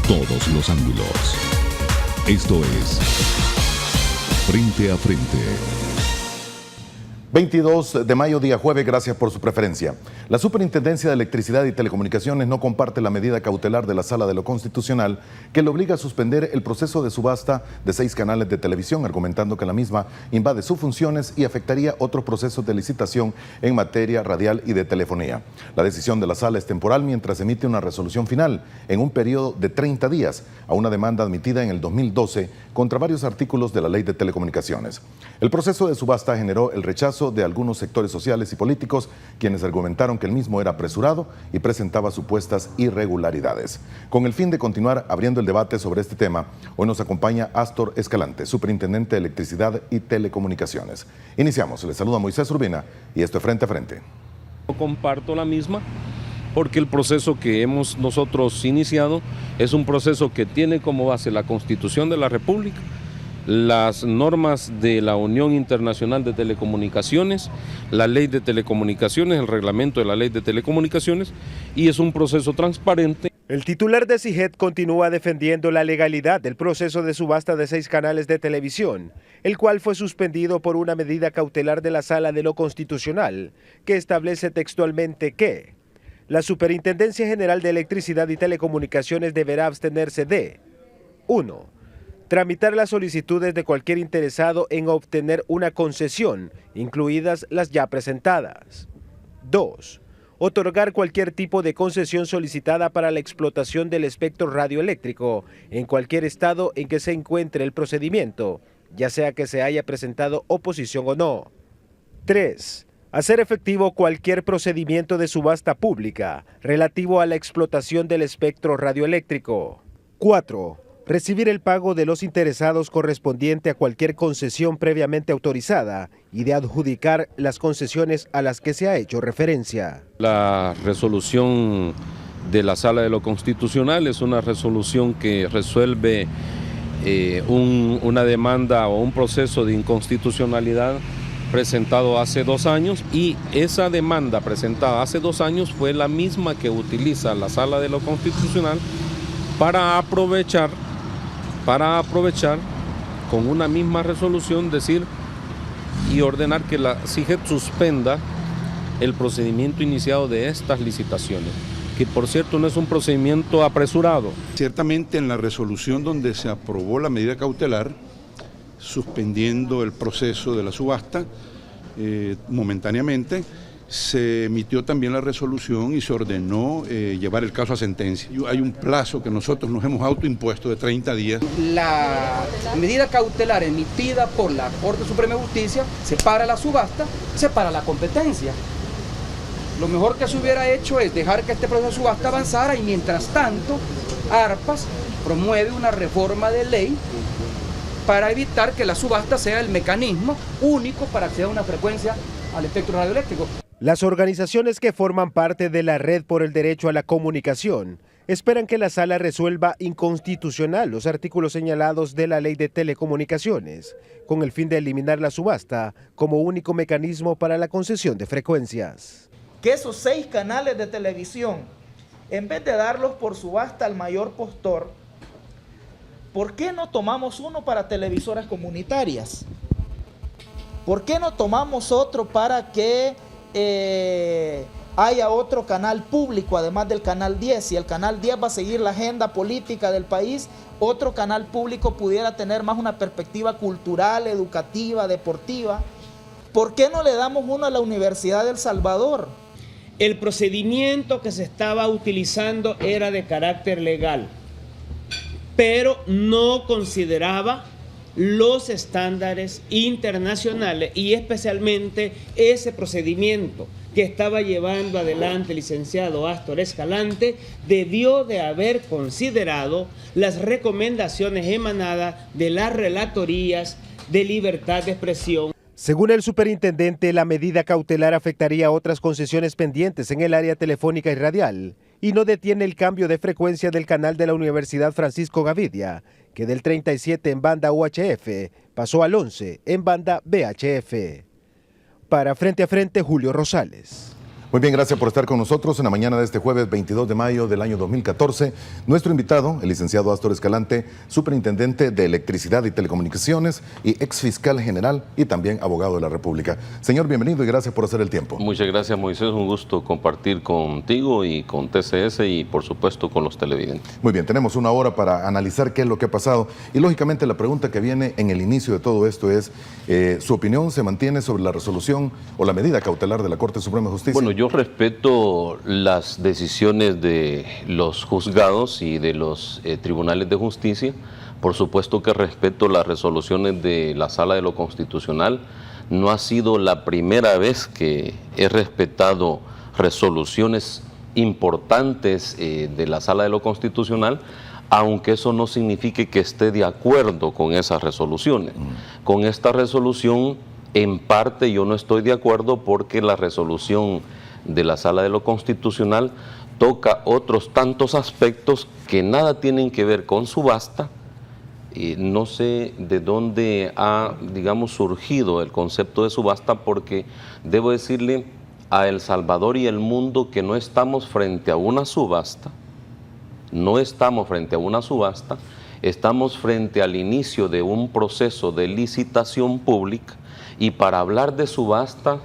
todos los ángulos. Esto es Frente a Frente. 22 de mayo, día jueves, gracias por su preferencia. La Superintendencia de Electricidad y Telecomunicaciones no comparte la medida cautelar de la Sala de lo Constitucional que le obliga a suspender el proceso de subasta de 6 canales de televisión, argumentando que la misma invade sus funciones y afectaría otros procesos de licitación en materia radial y de telefonía. La decisión de la Sala es temporal mientras emite una resolución final en un periodo de 30 días a una demanda admitida en el 2012 contra varios artículos de la Ley de Telecomunicaciones. El proceso de subasta generó el rechazo de algunos sectores sociales y políticos, quienes argumentaron que el mismo era apresurado y presentaba supuestas irregularidades. Con el fin de continuar abriendo el debate sobre este tema, hoy nos acompaña Astor Escalante, superintendente de Electricidad y Telecomunicaciones. Iniciamos. Les saluda Moisés Urbina y esto es Frente a Frente. Comparto la misma porque el proceso que hemos nosotros iniciado es un proceso que tiene como base la Constitución de la República, las normas de la Unión Internacional de Telecomunicaciones, la Ley de Telecomunicaciones, el reglamento de la Ley de Telecomunicaciones, y es un proceso transparente. El titular de CIGET continúa defendiendo la legalidad del proceso de subasta de 6 canales de televisión, el cual fue suspendido por una medida cautelar de la Sala de lo Constitucional, que establece textualmente que la Superintendencia General de Electricidad y Telecomunicaciones deberá abstenerse de 1. Tramitar las solicitudes de cualquier interesado en obtener una concesión, incluidas las ya presentadas. 2. Otorgar cualquier tipo de concesión solicitada para la explotación del espectro radioeléctrico en cualquier estado en que se encuentre el procedimiento, ya sea que se haya presentado oposición o no. 3. Hacer efectivo cualquier procedimiento de subasta pública relativo a la explotación del espectro radioeléctrico. 4. Recibir el pago de los interesados correspondiente a cualquier concesión previamente autorizada y de adjudicar las concesiones a las que se ha hecho referencia. La resolución de la Sala de lo Constitucional es una resolución que resuelve una demanda o un proceso de inconstitucionalidad presentado hace 2 años, y esa demanda presentada hace 2 años fue la misma que utiliza la Sala de lo Constitucional para aprovechar con una misma resolución decir y ordenar que la CIGET suspenda el procedimiento iniciado de estas licitaciones, que por cierto no es un procedimiento apresurado. Ciertamente en la resolución donde se aprobó la medida cautelar, suspendiendo el proceso de la subasta momentáneamente, se emitió también la resolución y se ordenó llevar el caso a sentencia. Hay un plazo que nosotros nos hemos autoimpuesto de 30 días. La medida cautelar emitida por la Corte Suprema de Justicia separa la subasta, separa la competencia. Lo mejor que se hubiera hecho es dejar que este proceso de subasta avanzara y mientras tanto ARPAS promueve una reforma de ley para evitar que la subasta sea el mecanismo único para acceder a una frecuencia al espectro radioeléctrico. Las organizaciones que forman parte de la Red por el Derecho a la Comunicación esperan que la Sala resuelva inconstitucional los artículos señalados de la Ley de Telecomunicaciones, con el fin de eliminar la subasta como único mecanismo para la concesión de frecuencias. Que esos 6 canales de televisión, en vez de darlos por subasta al mayor postor, ¿por qué no tomamos uno para televisoras comunitarias? ¿Por qué no tomamos otro para que haya otro canal público, además del canal 10? Si el canal 10 va a seguir la agenda política del país, otro canal público pudiera tener más una perspectiva cultural, educativa, deportiva. ¿Por qué no le damos uno a la Universidad de El Salvador? El procedimiento que se estaba utilizando era de carácter legal, pero no consideraba los estándares internacionales y especialmente ese procedimiento que estaba llevando adelante el licenciado Astor Escalante debió de haber considerado las recomendaciones emanadas de las relatorías de libertad de expresión. Según el superintendente, la medida cautelar afectaría a otras concesiones pendientes en el área telefónica y radial y no detiene el cambio de frecuencia del canal de la Universidad Francisco Gavidia, que del 37 en banda UHF pasó al 11 en banda VHF. Para Frente a Frente, Julio Rosales. Muy bien, gracias por estar con nosotros en la mañana de este jueves 22 de mayo del año 2014. Nuestro invitado, el licenciado Astor Escalante, superintendente de Electricidad y Telecomunicaciones y ex fiscal general y también abogado de la República. Señor, bienvenido y gracias por hacer el tiempo. Muchas gracias, Moisés. Un gusto compartir contigo y con TCS y, por supuesto, con los televidentes. Muy bien, tenemos una hora para analizar qué es lo que ha pasado. Y, lógicamente, la pregunta que viene en el inicio de todo esto es, ¿su opinión se mantiene sobre la resolución o la medida cautelar de la Corte Suprema de Justicia? Bueno, yo respeto las decisiones de los juzgados y de los tribunales de justicia. Por supuesto que respeto las resoluciones de la Sala de lo Constitucional. No ha sido la primera vez que he respetado resoluciones importantes de la Sala de lo Constitucional, aunque eso no signifique que esté de acuerdo con esas resoluciones. Con esta resolución, en parte yo no estoy de acuerdo porque la resolución de la Sala de lo Constitucional toca otros tantos aspectos que nada tienen que ver con subasta. No sé de dónde ha, digamos, surgido el concepto de subasta, porque debo decirle a El Salvador y el mundo que no estamos frente a una subasta, estamos frente al inicio de un proceso de licitación pública, y para hablar de subasta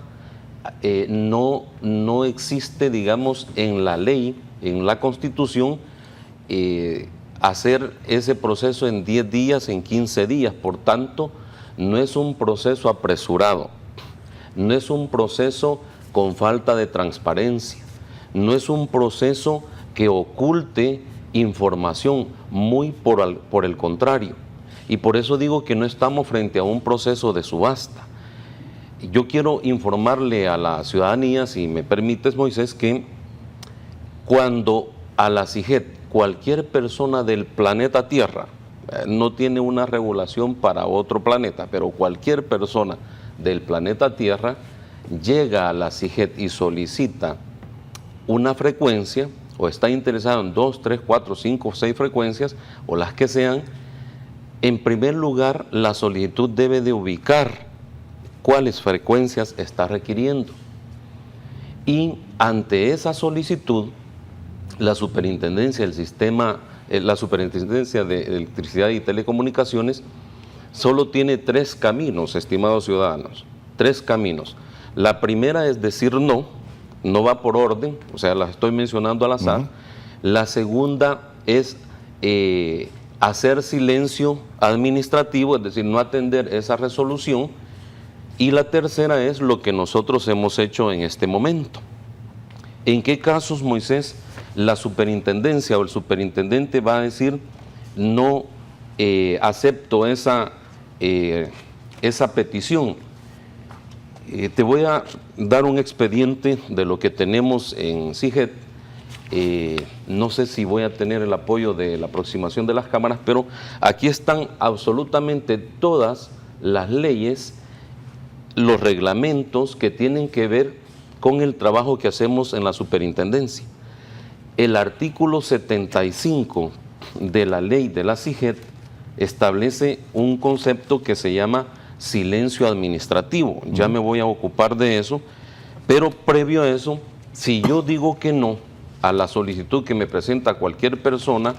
no existe, digamos, en la ley, en la Constitución, hacer ese proceso en 10 días, en 15 días. Por tanto, no es un proceso apresurado, no es un proceso con falta de transparencia, no es un proceso que oculte información, muy por el contrario. Y por eso digo que no estamos frente a un proceso de subasta. Yo quiero informarle a la ciudadanía, si me permites, Moisés, que cuando a la CIGET cualquier persona del planeta Tierra, no tiene una regulación para otro planeta, pero cualquier persona del planeta Tierra llega a la CIGET y solicita una frecuencia, o está interesado en 2, 3, 4, 5, 6 frecuencias, o las que sean, en primer lugar la solicitud debe de ubicar cuáles frecuencias está requiriendo. Y ante esa solicitud, la Superintendencia de Electricidad y Telecomunicaciones solo tiene 3 caminos, estimados ciudadanos, 3 caminos. La primera es decir no va por orden, o sea, las estoy mencionando al azar. La segunda es hacer silencio administrativo, es decir, no atender esa resolución. Y la tercera es lo que nosotros hemos hecho en este momento. ¿En qué casos, Moisés, la superintendencia o el superintendente va a decir no acepto esa petición? Te voy a dar un expediente de lo que tenemos en CIGET. No sé si voy a tener el apoyo de la aproximación de las cámaras, pero aquí están absolutamente todas las leyes, los reglamentos que tienen que ver con el trabajo que hacemos en la superintendencia. El artículo 75 de la ley de la CIGET establece un concepto que se llama silencio administrativo. Ya me voy a ocupar de eso, pero previo a eso, si yo digo que no a la solicitud que me presenta cualquier persona,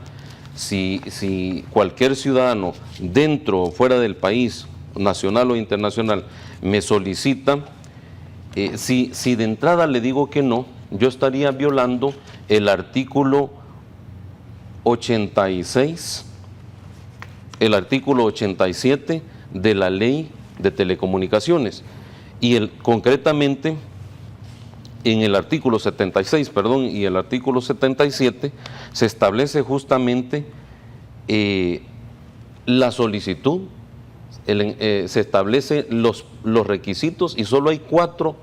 si cualquier ciudadano dentro o fuera del país, nacional o internacional, me solicita, si de entrada le digo que no, yo estaría violando el artículo 86, el artículo 87 de la Ley de Telecomunicaciones, y concretamente en el artículo 76, y el artículo 77 se establece justamente la solicitud, se establecen los requisitos, y solo hay 4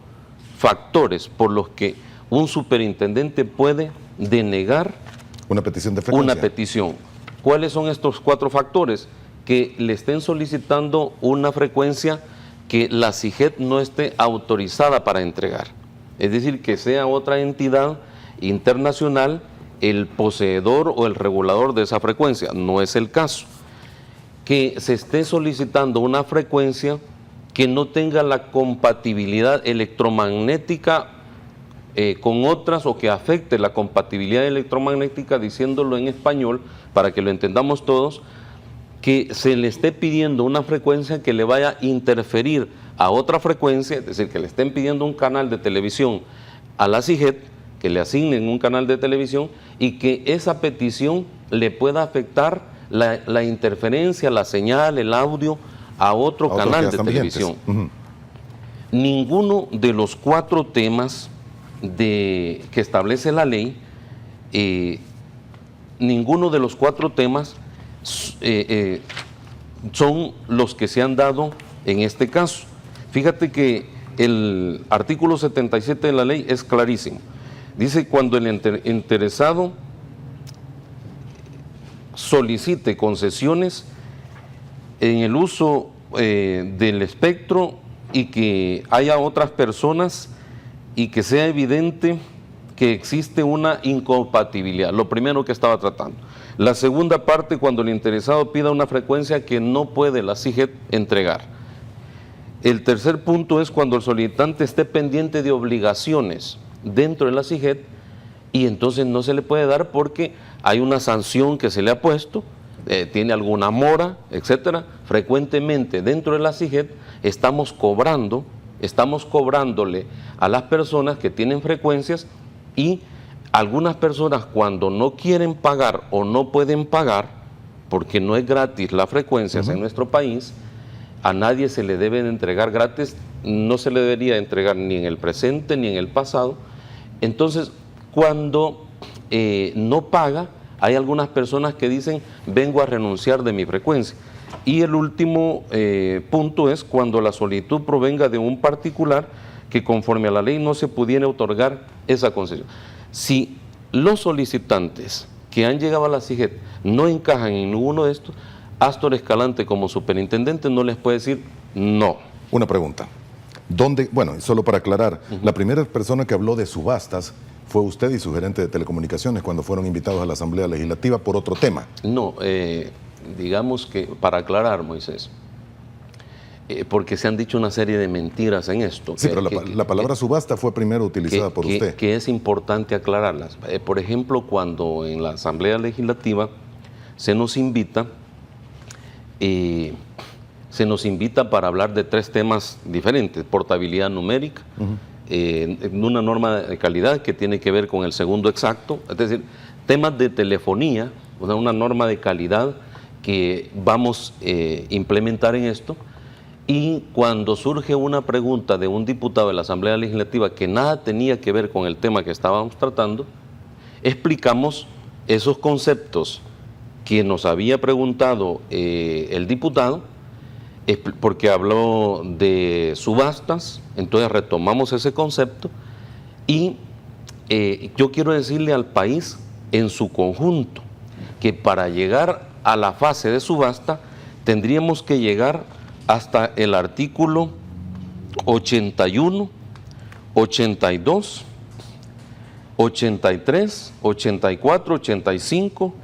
factores por los que un superintendente puede denegar una petición de frecuencia. Una petición. ¿Cuáles son estos 4 factores? Que le estén solicitando una frecuencia que la CIGET no esté autorizada para entregar. Es decir, que sea otra entidad internacional el poseedor o el regulador de esa frecuencia. No es el caso. Que se esté solicitando una frecuencia que no tenga la compatibilidad electromagnética con otras o que afecte la compatibilidad electromagnética, diciéndolo en español para que lo entendamos todos, que se le esté pidiendo una frecuencia que le vaya a interferir a otra frecuencia, es decir, que le estén pidiendo un canal de televisión a la CIGET, que le asignen un canal de televisión y que esa petición le pueda afectar la interferencia, la señal, el audio a otro canal de televisión. Ninguno de los 4 temas que establece la ley, ninguno de los 4 temas son los que se han dado en este caso. Fíjate que el artículo 77 de la ley es clarísimo. Dice, cuando el interesado solicite concesiones en el uso del espectro y que haya otras personas y que sea evidente que existe una incompatibilidad, lo primero que estaba tratando. La segunda parte, cuando el interesado pida una frecuencia que no puede la CIGET entregar. El tercer punto es cuando el solicitante esté pendiente de obligaciones dentro de la CIGET y entonces no se le puede dar porque hay una sanción que se le ha puesto, tiene alguna mora, etcétera. Frecuentemente dentro de la CIGET estamos cobrándole a las personas que tienen frecuencias, y algunas personas, cuando no quieren pagar o no pueden pagar, porque no es gratis las frecuencias en nuestro país, a nadie se le debe de entregar gratis, no se le debería entregar ni en el presente ni en el pasado. Entonces, cuando no paga, hay algunas personas que dicen, vengo a renunciar de mi frecuencia. Y el último punto es cuando la solicitud provenga de un particular que conforme a la ley no se pudiera otorgar esa concesión. Si los solicitantes que han llegado a la CIGET no encajan en ninguno de estos, Astor Escalante como superintendente no les puede decir no. Una pregunta. ¿Dónde? Bueno, solo para aclarar, la primera persona que habló de subastas fue usted y su gerente de telecomunicaciones cuando fueron invitados a la Asamblea Legislativa por otro tema. No, digamos que para aclarar, Moisés, porque se han dicho una serie de mentiras en esto. Sí, pero la palabra subasta fue primero utilizada por usted. Que es importante aclararlas. Por ejemplo, cuando en la Asamblea Legislativa se nos invita para hablar de 3 temas diferentes: portabilidad numérica, una norma de calidad que tiene que ver con el segundo exacto, es decir, temas de telefonía, una norma de calidad que vamos a implementar en esto. Y cuando surge una pregunta de un diputado de la Asamblea Legislativa que nada tenía que ver con el tema que estábamos tratando, explicamos esos conceptos que nos había preguntado el diputado, porque habló de subastas. Entonces retomamos ese concepto y yo quiero decirle al país en su conjunto que para llegar a la fase de subasta tendríamos que llegar hasta el artículo 81, 82, 83, 84, 85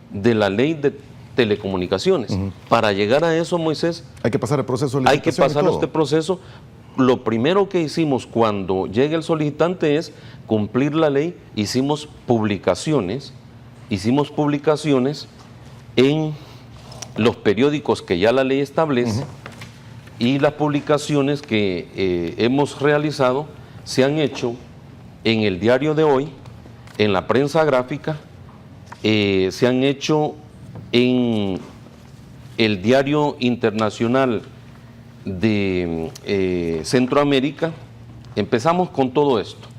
de la ley de telecomunicaciones. Para llegar a eso, Moisés, hay que pasar el proceso de licitación. Hay que pasar este proceso. Lo primero que hicimos cuando llegue el solicitante es cumplir la ley. Hicimos publicaciones en los periódicos que ya la ley establece, y las publicaciones que hemos realizado se han hecho en el Diario de Hoy, en la prensa gráfica, se han hecho en el Diario Internacional de Centroamérica. Empezamos con todo esto,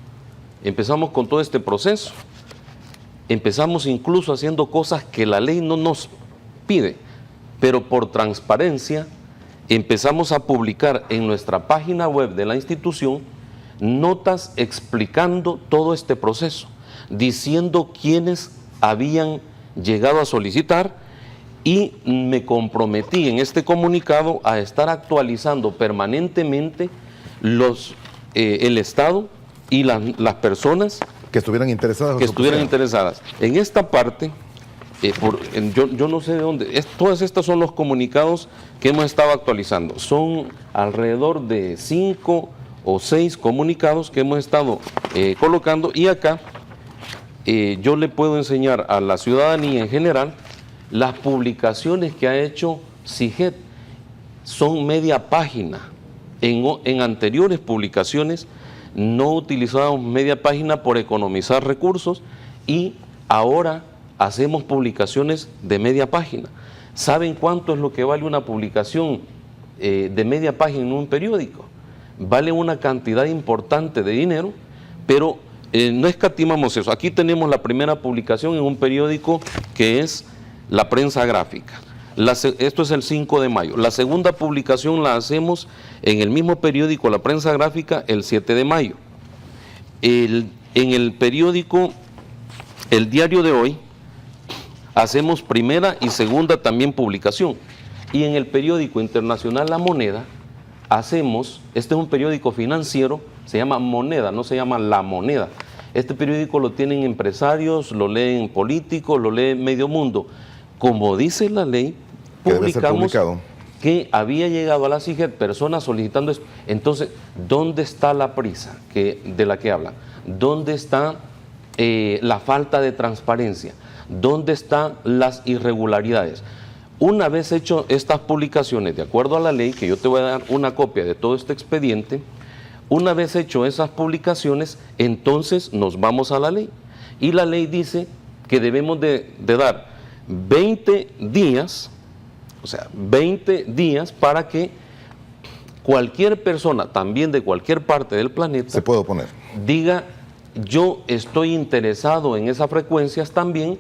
empezamos con todo este proceso, empezamos incluso haciendo cosas que la ley no nos pide, pero por transparencia empezamos a publicar en nuestra página web de la institución notas explicando todo este proceso, diciendo quiénes habían llegado a solicitar, y me comprometí en este comunicado a estar actualizando permanentemente el Estado y las personas que estuvieran interesadas. En esta parte, yo no sé de dónde, todas estas son los comunicados que hemos estado actualizando. Son alrededor de 5 o 6 comunicados que hemos estado colocando, y acá yo le puedo enseñar a la ciudadanía en general las publicaciones que ha hecho CIGED. Son media página. En anteriores publicaciones no utilizábamos media página por economizar recursos y ahora hacemos publicaciones de media página. ¿Saben cuánto es lo que vale una publicación de media página en un periódico? Vale una cantidad importante de dinero, pero no escatimamos eso. Aquí tenemos la primera publicación en un periódico que es La Prensa Gráfica. Esto es el 5 de mayo. La segunda publicación la hacemos en el mismo periódico La Prensa Gráfica el 7 de mayo. En el periódico El Diario de Hoy hacemos primera y segunda también publicación. Y en el periódico internacional La Moneda hacemos, este es un periódico financiero, se llama Moneda, no se llama La Moneda. Este periódico lo tienen empresarios, lo leen políticos, lo lee medio mundo. Como dice la ley, publicamos que había llegado a la CIGED personas solicitando esto. Entonces, ¿dónde está la prisa de la que hablan? ¿Dónde está la falta de transparencia? ¿Dónde están las irregularidades? Una vez hecho estas publicaciones, de acuerdo a la ley, que yo te voy a dar una copia de todo este expediente, una vez hecho esas publicaciones, entonces nos vamos a la ley. Y la ley dice que debemos de dar 20 días, o sea, 20 días para que cualquier persona, también de cualquier parte del planeta, se puede oponer. Diga, yo estoy interesado en esas frecuencias también,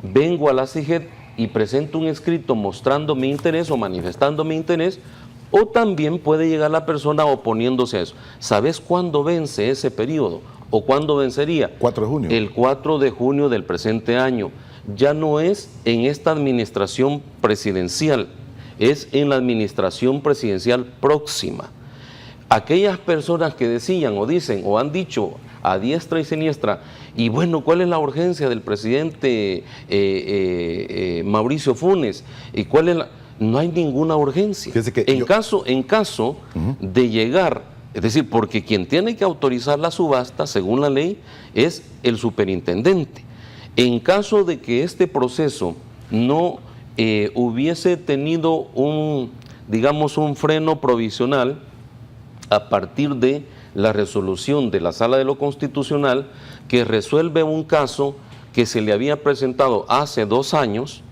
vengo a la CIGED y presento un escrito mostrando mi interés o manifestando mi interés, o también puede llegar la persona oponiéndose a eso. ¿Sabes cuándo vence ese periodo? ¿O cuándo vencería? 4 de junio. El 4 de junio del presente año. Ya no es en esta administración presidencial, es en la administración presidencial próxima. Aquellas personas que decían o dicen o han dicho a diestra y siniestra, y bueno, ¿cuál es la urgencia del presidente Mauricio Funes? ¿Y cuál es la...? No hay ninguna urgencia. En caso de llegar, es decir, porque quien tiene que autorizar la subasta, según la ley, es el superintendente. En caso de que este proceso no hubiese tenido digamos, un freno provisional a partir de la resolución de la Sala de lo Constitucional que resuelve un caso que se le había presentado hace 2 años,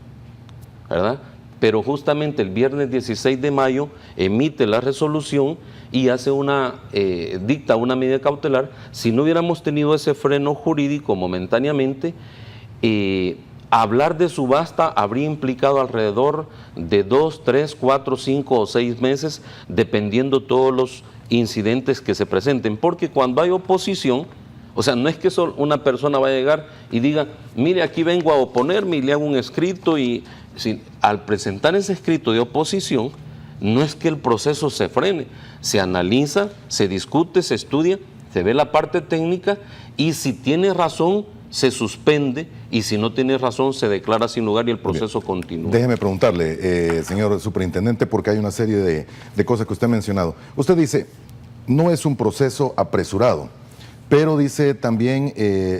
¿verdad? Pero justamente el viernes 16 de mayo emite la resolución y hace dicta una medida cautelar. Si no hubiéramos tenido ese freno jurídico momentáneamente, hablar de subasta habría implicado alrededor de 2, 3, 4, 5 o 6 meses, dependiendo todos los incidentes que se presenten, porque cuando hay oposición, o sea, no es que solo una persona va a llegar y diga, mire, aquí vengo a oponerme y le hago un escrito, y al presentar ese escrito de oposición, no es que el proceso se frene, se analiza, se discute, se estudia, se ve la parte técnica, y si tiene razón, se suspende, y si no tiene razón, se declara sin lugar y el proceso continúa. Déjeme preguntarle, señor superintendente, porque hay una serie de cosas que usted ha mencionado. Usted dice, no es un proceso apresurado, pero dice también,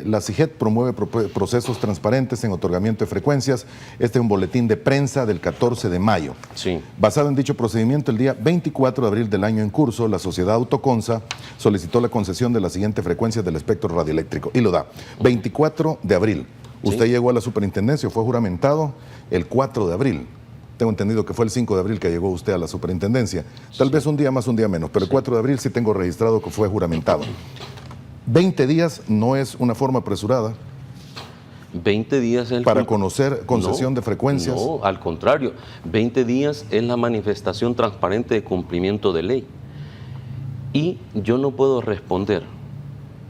la CIGED promueve procesos transparentes en otorgamiento de frecuencias. Este es un boletín de prensa del 14 de mayo. Sí. Basado en dicho procedimiento, el día 24 de abril del año en curso, la sociedad Autoconsa solicitó la concesión de la siguiente frecuencia del espectro radioeléctrico. Y lo da, 24 de abril. Usted llegó a la superintendencia, fue juramentado el 4 de abril. Tengo entendido que fue el 5 de abril que llegó usted a la superintendencia. Tal vez un día más, un día menos, pero el 4 de abril sí tengo registrado que fue juramentado. 20 días no es una forma apresurada. 20 días es para conocer concesión de frecuencias. No, al contrario, 20 días es la manifestación transparente de cumplimiento de ley. Y yo no puedo responder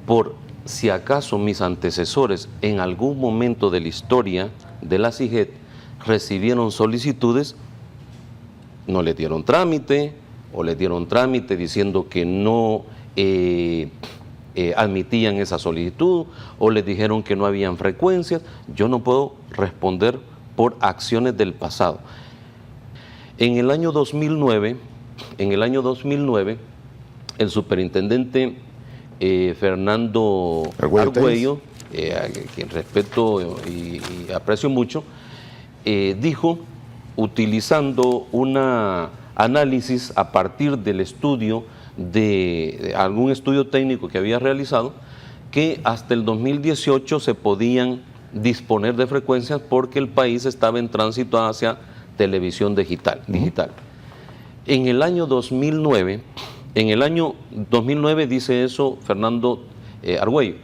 por si acaso mis antecesores en algún momento de la historia de la CIGED recibieron solicitudes, no le dieron trámite, o le dieron trámite diciendo que no admitían esa solicitud, o les dijeron que no habían frecuencias. Yo no puedo responder por acciones del pasado. En el año 2009, el superintendente Fernando Argüello, a quien respeto y aprecio mucho, dijo, utilizando un análisis a partir del estudio de algún estudio técnico que había realizado, que hasta el 2018 se podían disponer de frecuencias porque el país estaba en tránsito hacia televisión digital. En el año 2009, dice eso Fernando Argüello,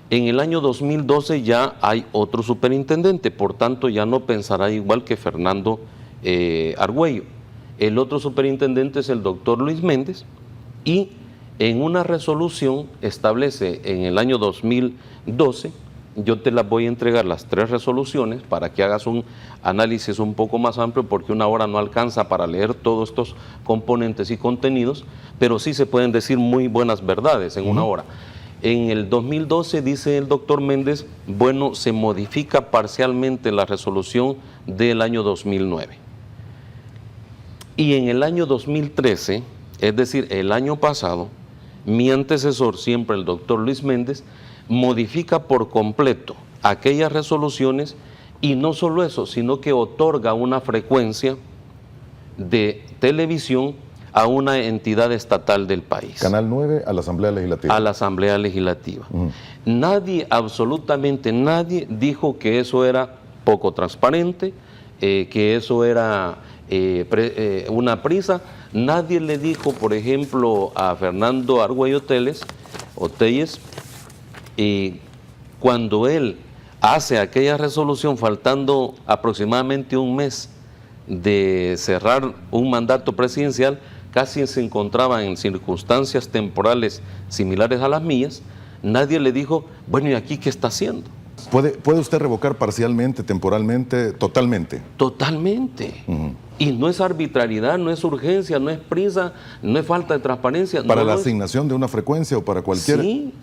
en el año 2012 ya hay otro superintendente, por tanto ya no pensará igual que Fernando Argüello. El otro superintendente es el doctor Luis Méndez, y en una resolución establece en el año 2012, yo te las voy a entregar las 3 resoluciones para que hagas un análisis un poco más amplio, porque una hora no alcanza para leer todos estos componentes y contenidos, pero sí se pueden decir muy buenas verdades en una hora. En el 2012 dice el doctor Méndez, bueno, se modifica parcialmente la resolución del año 2009. Y en el año 2013, es decir, el año pasado, mi antecesor, siempre el doctor Luis Méndez, modifica por completo aquellas resoluciones, y no solo eso, sino que otorga una frecuencia de televisión a una entidad estatal del país. Canal 9 a la Asamblea Legislativa. A la Asamblea Legislativa. Nadie, absolutamente nadie, dijo que eso era poco transparente, que eso era una prisa. Nadie le dijo, por ejemplo, a Fernando Argüello Telles, cuando él hace aquella resolución faltando aproximadamente un mes de cerrar un mandato presidencial, casi se encontraba en circunstancias temporales similares a las mías, nadie le dijo, bueno, ¿y aquí qué está haciendo? ¿Puede usted revocar parcialmente, temporalmente, totalmente? Totalmente. Y no es arbitrariedad, no es urgencia, no es prisa, no es falta de transparencia. ¿Para la asignación de una frecuencia o para cualquiera? Sí,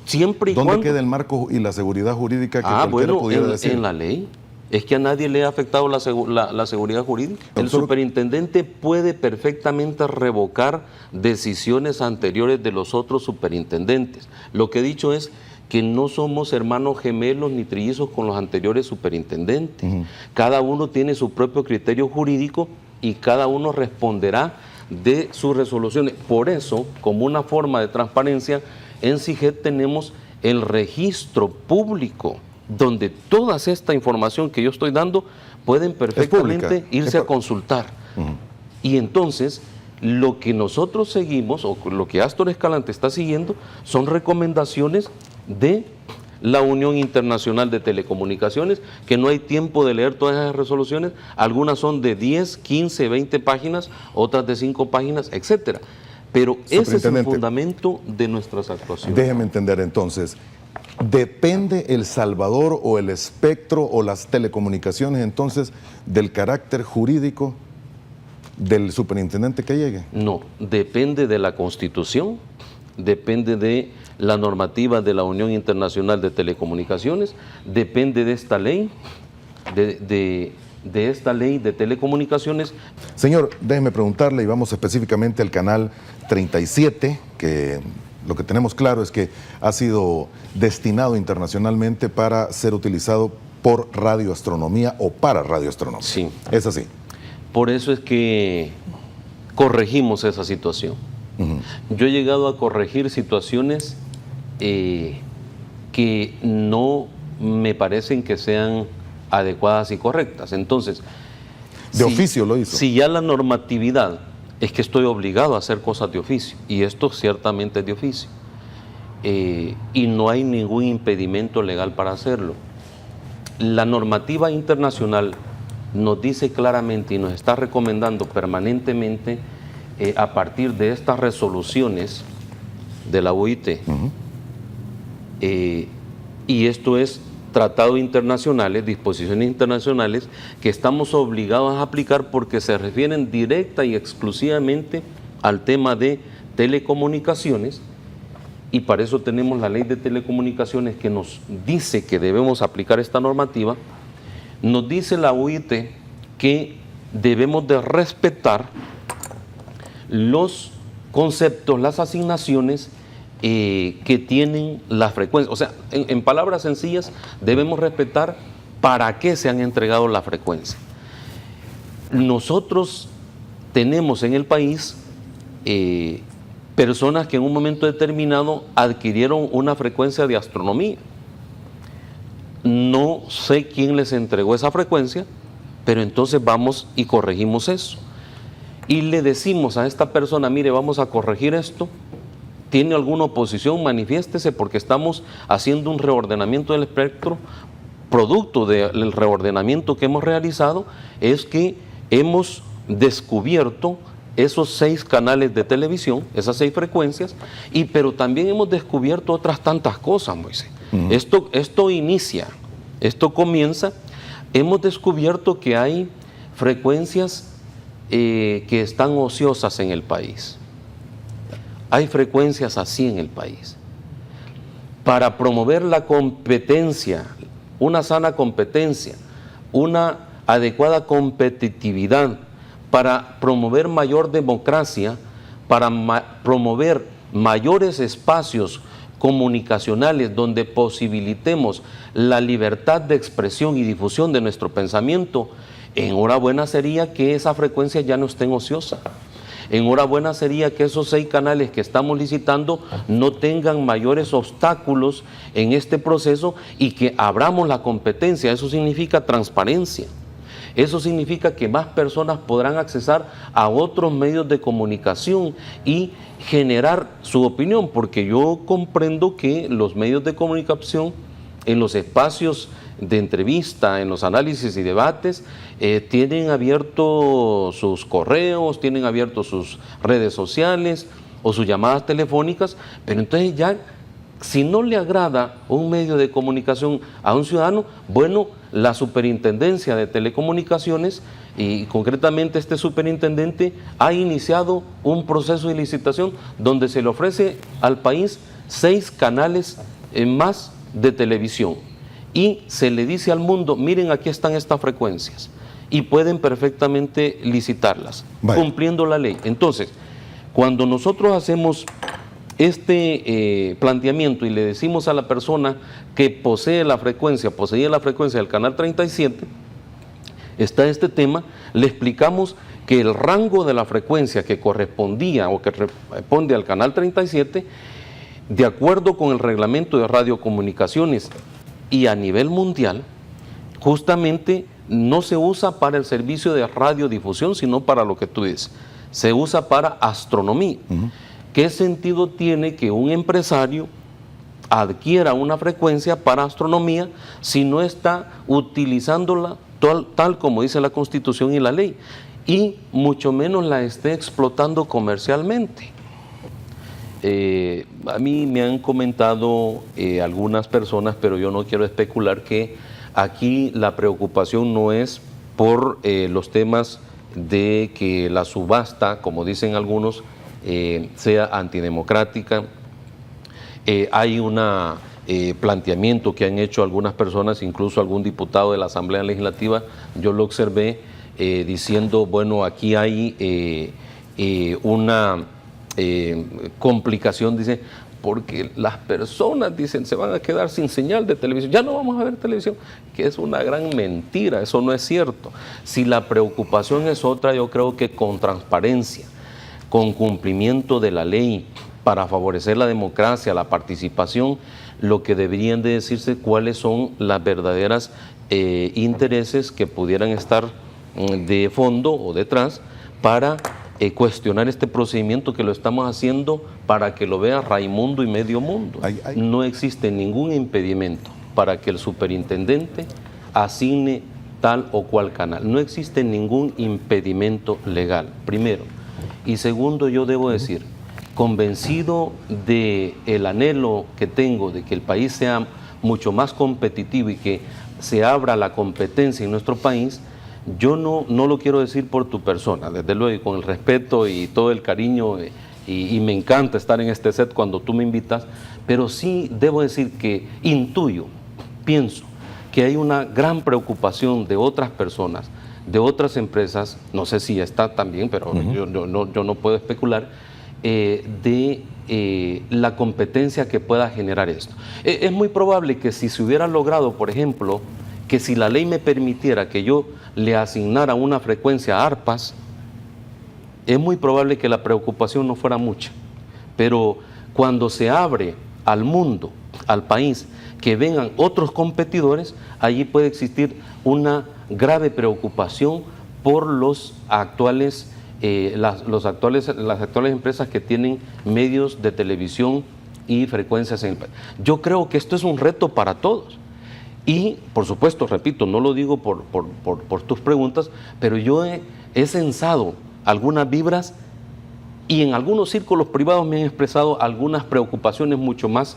siempre y cuando... ¿Dónde queda el marco y la seguridad jurídica que cualquiera pudiera decir? En la ley. Es que a nadie le ha afectado la seguridad jurídica. El superintendente puede perfectamente revocar decisiones anteriores de los otros superintendentes. Lo que he dicho es que no somos hermanos gemelos ni trillizos con los anteriores superintendentes. Cada uno tiene su propio criterio jurídico y cada uno responderá de sus resoluciones. Por eso, como una forma de transparencia, en CIGED tenemos el registro público, donde toda esta información que yo estoy dando pueden perfectamente irse a consultar. Y entonces, lo que nosotros seguimos, o lo que Astor Escalante está siguiendo, son recomendaciones de la Unión Internacional de Telecomunicaciones, que no hay tiempo de leer todas esas resoluciones. Algunas son de 10, 15, 20 páginas, otras de 5 páginas, etcétera. Pero ese es el fundamento de nuestras actuaciones. Déjeme entender entonces, ¿depende El Salvador o el espectro o las telecomunicaciones entonces del carácter jurídico del superintendente que llegue? No, depende de la Constitución, depende de la normativa de la Unión Internacional de Telecomunicaciones, depende de esta ley, de esta ley de telecomunicaciones. Señor, déjeme preguntarle, y vamos específicamente al canal 37, que lo que tenemos claro es que ha sido destinado internacionalmente para ser utilizado por radioastronomía o para radioastronomía. Sí. Es así. Por eso es que corregimos esa situación. Yo he llegado a corregir situaciones que no me parecen que sean adecuadas y correctas. Entonces, oficio lo hizo. Si ya la normatividad es que estoy obligado a hacer cosas de oficio, y esto ciertamente es de oficio, y no hay ningún impedimento legal para hacerlo. La normativa internacional nos dice claramente y nos está recomendando permanentemente, a partir de estas resoluciones de la OIT, y esto es tratados internacionales, disposiciones internacionales que estamos obligados a aplicar porque se refieren directa y exclusivamente al tema de telecomunicaciones, y para eso tenemos la ley de telecomunicaciones que nos dice que debemos aplicar esta normativa. Nos dice la OIT que debemos de respetar los conceptos, las asignaciones que tienen las frecuencias. O sea, en palabras sencillas, debemos respetar para qué se han entregado las frecuencias. Nosotros tenemos en el país personas que en un momento determinado adquirieron una frecuencia de astronomía. No sé quién les entregó esa frecuencia, pero entonces vamos y corregimos eso. Y le decimos a esta persona, mire, vamos a corregir esto. ¿Tiene alguna oposición? Manifiéstese, porque estamos haciendo un reordenamiento del espectro. Producto del reordenamiento que hemos realizado es que hemos descubierto esos 6 canales de televisión, esas 6 frecuencias, pero también hemos descubierto otras tantas cosas, Moisés. Esto inicia, esto comienza. Hemos descubierto que hay frecuencias que están ociosas en el país. Hay frecuencias así en el país. Para promover la competencia, una sana competencia, una adecuada competitividad, para promover mayor democracia, para promover mayores espacios comunicacionales donde posibilitemos la libertad de expresión y difusión de nuestro pensamiento, enhorabuena sería que esa frecuencia ya no esté ociosa. Enhorabuena sería que esos 6 canales que estamos licitando no tengan mayores obstáculos en este proceso y que abramos la competencia. Eso significa transparencia. Eso significa que más personas podrán accesar a otros medios de comunicación y generar su opinión, porque yo comprendo que los medios de comunicación, en los espacios de entrevista, en los análisis y debates, tienen abiertos sus correos, tienen abiertos sus redes sociales o sus llamadas telefónicas, pero entonces ya, si no le agrada un medio de comunicación a un ciudadano, bueno, la Superintendencia de Telecomunicaciones, y concretamente este superintendente, ha iniciado un proceso de licitación donde se le ofrece al país 6 canales más de televisión. Y se le dice al mundo, miren, aquí están estas frecuencias, y pueden perfectamente licitarlas, cumpliendo la ley. Entonces, cuando nosotros hacemos este planteamiento y le decimos a la persona que poseía la frecuencia del canal 37, está este tema, le explicamos que el rango de la frecuencia que correspondía o que responde al canal 37, de acuerdo con el reglamento de radiocomunicaciones y a nivel mundial, justamente no se usa para el servicio de radiodifusión, sino para lo que tú dices, se usa para astronomía. ¿Qué sentido tiene que un empresario adquiera una frecuencia para astronomía si no está utilizándola tal como dice la Constitución y la ley? Y mucho menos la esté explotando comercialmente. A mí me han comentado algunas personas, pero yo no quiero especular, que aquí la preocupación no es por los temas de que la subasta, como dicen algunos, sea antidemocrática. Hay un planteamiento que han hecho algunas personas, incluso algún diputado de la Asamblea Legislativa, yo lo observé diciendo, bueno, aquí hay una complicación, dice, porque las personas, dicen, se van a quedar sin señal de televisión, ya no vamos a ver televisión, que es una gran mentira, eso no es cierto. Si la preocupación es otra, yo creo que con transparencia, con cumplimiento de la ley, para favorecer la democracia, la participación, lo que deberían de decirse cuáles son las verdaderas intereses que pudieran estar de fondo o detrás para cuestionar este procedimiento, que lo estamos haciendo para que lo vea Raimundo y medio mundo. No existe ningún impedimento para que el superintendente asigne tal o cual canal. No existe ningún impedimento legal, primero. Y segundo, yo debo decir, convencido del anhelo que tengo de que el país sea mucho más competitivo y que se abra la competencia en nuestro país, yo no lo quiero decir por tu persona, desde luego, y con el respeto y todo el cariño, y me encanta estar en este set cuando tú me invitas, pero sí debo decir que intuyo, pienso que hay una gran preocupación de otras personas, de otras empresas, no sé si está también, pero yo no puedo especular, la competencia que pueda generar esto. Es muy probable que si se hubiera logrado, por ejemplo, que si la ley me permitiera que yo le asignara una frecuencia a ARPAS, es muy probable que la preocupación no fuera mucha. Pero cuando se abre al mundo, al país, que vengan otros competidores, allí puede existir una grave preocupación por las actuales empresas que tienen medios de televisión y frecuencias en el país. Yo creo que esto es un reto para todos. Y, por supuesto, repito, no lo digo por tus preguntas, pero yo he censado algunas vibras y en algunos círculos privados me han expresado algunas preocupaciones mucho más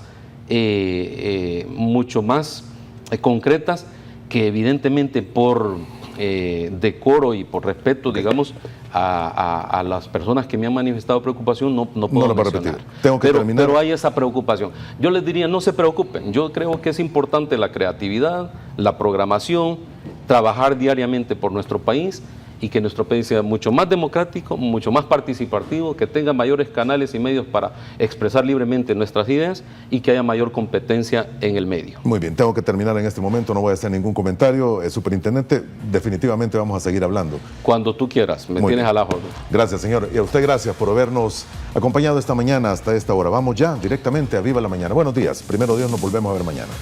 concretas que evidentemente por decoro y por respeto, digamos, a las personas que me han manifestado preocupación, no puedo mencionar. Tengo que terminar. Pero hay esa preocupación. Yo les diría, no se preocupen. Yo creo que es importante la creatividad, la programación, trabajar diariamente por nuestro país y que nuestro país sea mucho más democrático, mucho más participativo, que tenga mayores canales y medios para expresar libremente nuestras ideas y que haya mayor competencia en el medio. Muy bien, tengo que terminar en este momento, no voy a hacer ningún comentario. Superintendente, definitivamente vamos a seguir hablando. Cuando tú quieras, me tienes al ajo. Gracias, señor. Y a usted gracias por habernos acompañado esta mañana hasta esta hora. Vamos ya directamente a Viva la Mañana. Buenos días. Primero Dios, nos volvemos a ver mañana.